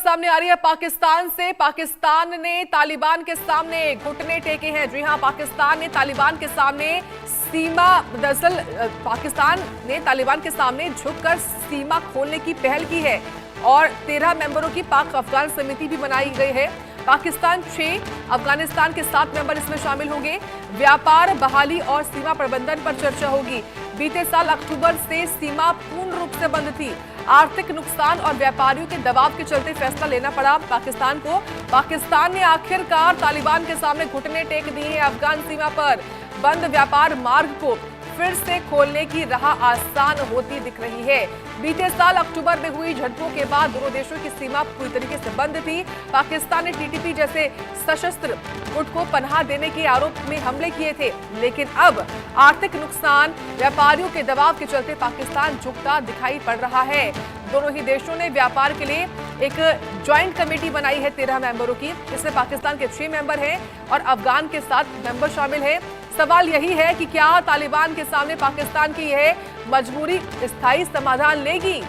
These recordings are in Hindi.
सामने आ रही है पाकिस्तान से। पाकिस्तान ने तालिबान के सामने घुटने टेके हैं। जी हां, पाकिस्तान ने तालिबान के सामने सीमा, दरअसल पाकिस्तान ने तालिबान के सामने झुककर सीमा खोलने की पहल की है और 13 मेंबरों की पाक अफगान समिति भी बनाई गई है। पाकिस्तान 6, अफगानिस्तान के 7 मेंबर इसमें शामिल होंगे। व्यापार, बहाली और सीमा प्रबंधन पर चर्चा होगी। बीते साल अक्टूबर से सीमा पूर्ण रूप से बंद थी। आर्थिक नुकसान और व्यापारियों के दबाव के चलते फैसला लेना पड़ा पाकिस्तान को। पाकिस्तान ने आखिरकार तालिबान के सामने घुटने टेक दिए हैं। अफगान सीमा पर बंद व्यापार मार्ग को फिर से खोलने की राह आसान होती दिख रही है। बीते साल अक्टूबर में हुई झड़पों के बाद दोनों देशों की सीमा पूरी तरीके से बंद थी। पाकिस्तान ने टीटीपी जैसे सशस्त्र गुट को पनाह देने के आरोप में हमले किए थे, लेकिन अब आर्थिक नुकसान, व्यापारियों के दबाव के चलते पाकिस्तान झुकता दिखाई पड़ रहा है। दोनों ही देशों ने व्यापार के लिए एक ज्वाइंट कमेटी बनाई है 13 मेंबरों की। इसमें पाकिस्तान के 6 मेंबर हैं और अफगान के 7 मेंबर शामिल हैं। सवाल यही है कि क्या तालिबान के सामने पाकिस्तान की यह मजबूरी स्थायी समाधान लेगी,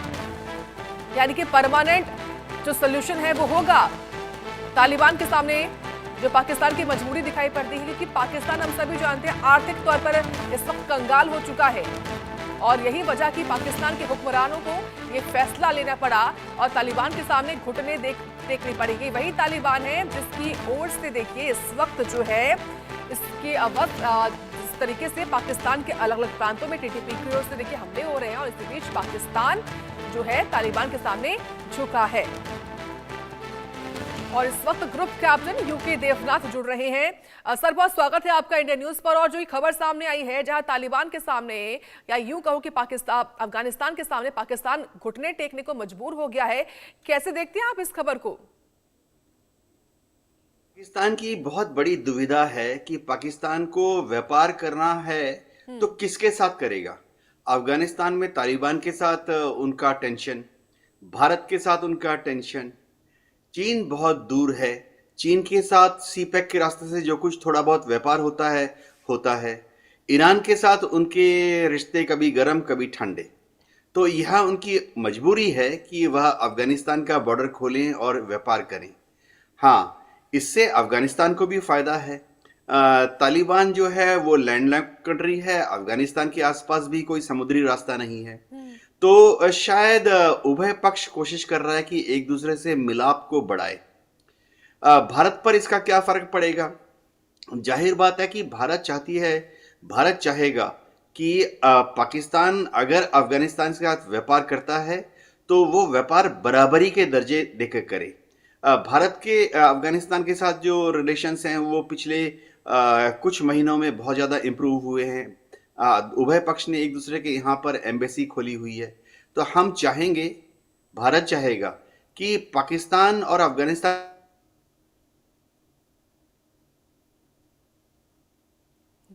यानी कि परमानेंट जो सॉल्यूशन है वो होगा। तालिबान के सामने जो पाकिस्तान की मजबूरी दिखाई पड़ती है, क्योंकि पाकिस्तान हम सभी जानते हैं आर्थिक तौर पर इस वक्त कंगाल हो चुका है और यही वजह कि पाकिस्तान के हुक्मरानों को ये फैसला लेना पड़ा और तालिबान के सामने घुटने देखनी पड़ेगी। वही तालिबान है जिसकी ओर से देखिए इस वक्त जो है इसके जिस तरीके से पाकिस्तान के अलग अलग प्रांतों में टीटीपी की ओर से देखिए हमले हो रहे हैं और इसी बीच पाकिस्तान जो है तालिबान के सामने झुका है। और इस वक्त ग्रुप कैप्टन यूके देवनाथ जुड़ रहे हैं। सर, बहुत स्वागत है आपका इंडिया न्यूज पर। और जो ये खबर सामने आई है जहां तालिबान के सामने, या यूं कहो कि पाकिस्तान, अफगानिस्तान के सामने पाकिस्तान घुटने टेकने को मजबूर हो गया है, कैसे देखते हैं आप इस खबर को? पाकिस्तान की बहुत बड़ी दुविधा है कि पाकिस्तान को व्यापार करना है तो किसके साथ करेगा। अफगानिस्तान में तालिबान के साथ उनका टेंशन, भारत के साथ उनका टेंशन, चीन बहुत दूर है, चीन के साथ सीपैक के रास्ते से जो कुछ थोड़ा बहुत व्यापार होता है। ईरान के साथ उनके रिश्ते कभी गर्म कभी ठंडे। तो यह उनकी मजबूरी है कि वह अफगानिस्तान का बॉर्डर खोलें और व्यापार करें। हाँ, इससे अफगानिस्तान को भी फायदा है। तालिबान जो है वो लैंडलॉक्ड कंट्री है, अफगानिस्तान के आसपास भी कोई समुद्री रास्ता नहीं है। तो शायद उभय पक्ष कोशिश कर रहा है कि एक दूसरे से मिलाप को बढ़ाए। भारत पर इसका क्या फर्क पड़ेगा? जाहिर बात है कि भारत चाहेगा कि पाकिस्तान अगर अफगानिस्तान के साथ व्यापार करता है तो वो व्यापार बराबरी के दर्जे देकर करे। भारत के अफगानिस्तान के साथ जो रिलेशंस हैं वो पिछले कुछ महीनों में बहुत ज़्यादा इम्प्रूव हुए हैं। उभय पक्ष ने एक दूसरे के यहाँ पर एम्बेसी खोली हुई है। तो हम चाहेंगे, भारत चाहेगा कि पाकिस्तान और अफगानिस्तान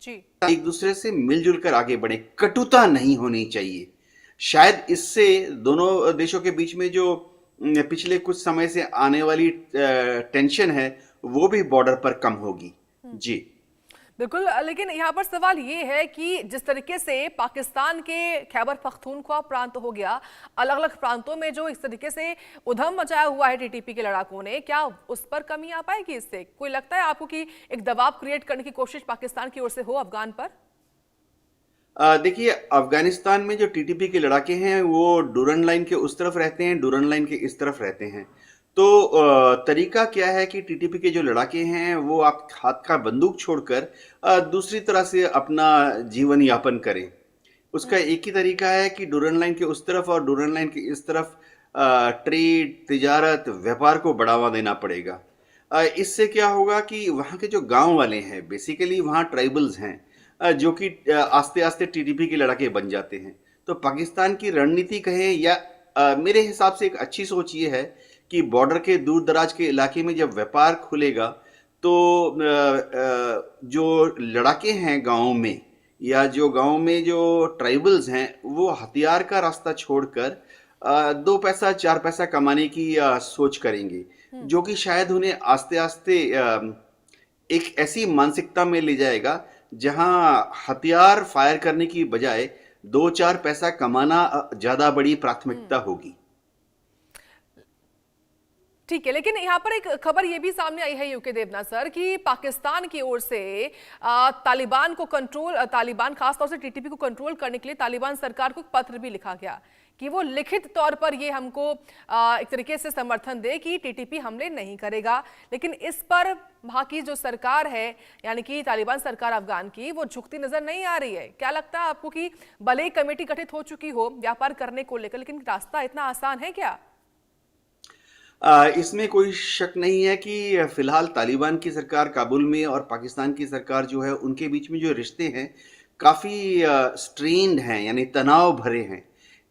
जी एक दूसरे से मिलजुल कर आगे बढ़े, कटुता नहीं होनी चाहिए। शायद इससे दोनों देशों के बीच में जो पिछले कुछ समय से आने वाली टेंशन है वो भी बॉर्डर पर कम होगी। जी बिल्कुल, लेकिन यहाँ पर सवाल ये है कि जिस तरीके से पाकिस्तान के खैबर पख्तूनख्वा प्रांत हो गया, अलग अलग प्रांतों में जो इस तरीके से उधम मचाया हुआ है टीटीपी के लड़ाकों ने, क्या उस पर कमी आ पाएगी? इससे कोई लगता है आपको कि एक दबाव क्रिएट करने की कोशिश पाकिस्तान की ओर से हो अफगान पर? देखिए, अफगानिस्तान में जो टीटीपी के लड़ाके हैं वो डूरन लाइन के उस तरफ रहते हैं, डूरन लाइन के इस तरफ रहते हैं। तो तरीका क्या है कि टीटीपी के जो लड़ाके हैं वो आप हाथ का बंदूक छोड़कर दूसरी तरह से अपना जीवन यापन करें। उसका एक ही तरीका है कि डूरन लाइन के उस तरफ और डूरन लाइन के इस तरफ ट्रेड, तिजारत, व्यापार को बढ़ावा देना पड़ेगा। इससे क्या होगा कि वहाँ के जो गांव वाले हैं, बेसिकली वहाँ ट्राइबल्स हैं, जो कि आस्ते आस्ते टीटीपी के लड़ाके बन जाते हैं। तो पाकिस्तान की रणनीति कहें या मेरे हिसाब से एक अच्छी सोच ये है कि बॉर्डर के दूर दराज के इलाके में जब व्यापार खुलेगा तो जो लड़ाके हैं गाँव में, या जो गाँव में जो ट्राइबल्स हैं, वो हथियार का रास्ता छोड़कर 2 पैसा 4 पैसा कमाने की सोच करेंगे, जो कि शायद उन्हें आस्ते आस्ते एक ऐसी मानसिकता में ले जाएगा जहां हथियार फायर करने की बजाय 2-4 पैसा कमाना ज्यादा बड़ी प्राथमिकता होगी। ठीक है, लेकिन यहाँ पर एक खबर ये भी सामने आई है यूके देवनाथ सर कि पाकिस्तान की ओर से तालिबान खासतौर से टीटीपी को कंट्रोल करने के लिए तालिबान सरकार को एक पत्र भी लिखा गया कि वो लिखित तौर पर ये हमको एक तरीके से समर्थन दे कि टीटीपी हमले नहीं करेगा। लेकिन इस पर वहां की जो सरकार है, यानी कि तालिबान सरकार अफगान की, वो झुकती नजर नहीं आ रही है। क्या लगता है आपको कि भले ही कमेटी गठित हो चुकी हो व्यापार करने को लेकर, लेकिन रास्ता इतना आसान है क्या? इसमें कोई शक नहीं है कि फिलहाल तालिबान की सरकार काबुल में और पाकिस्तान की सरकार जो है उनके बीच में जो रिश्ते हैं काफ़ी स्ट्रेन्ड हैं, यानी तनाव भरे हैं।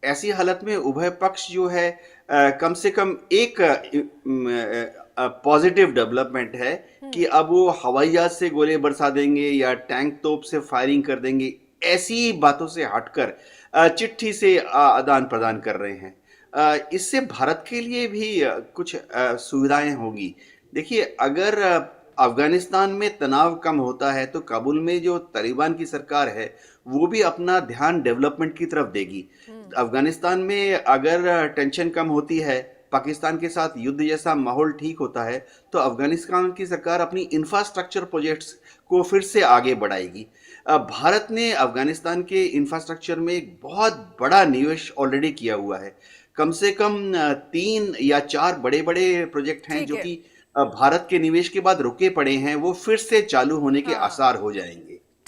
ऐसी हालत में उभय पक्ष जो है कम से कम एक पॉजिटिव डेवलपमेंट है कि अब वो हवाई जहाज से गोले बरसा देंगे या टैंक तोप से फायरिंग कर देंगे, ऐसी बातों से हटकर चिट्ठी से आदान प्रदान कर रहे हैं। इससे भारत के लिए भी कुछ सुविधाएं होगी। देखिए, अगर अफगानिस्तान में तनाव कम होता है तो काबुल में जो तालिबान की सरकार है वो भी अपना ध्यान डेवलपमेंट की तरफ देगी। अफगानिस्तान में अगर टेंशन कम होती है, पाकिस्तान के साथ युद्ध जैसा माहौल ठीक होता है, तो अफगानिस्तान की सरकार अपनी इंफ्रास्ट्रक्चर प्रोजेक्ट्स को फिर से आगे बढ़ाएगी। भारत ने अफगानिस्तान के इंफ्रास्ट्रक्चर में एक बहुत बड़ा निवेश ऑलरेडी किया हुआ है। कम से कम 3 या 4 बड़े बड़े प्रोजेक्ट हैं जो कि भारत के निवेश के बाद रुके पड़े हैं, वो फिर से चालू होने के आसार हो जाएंगे।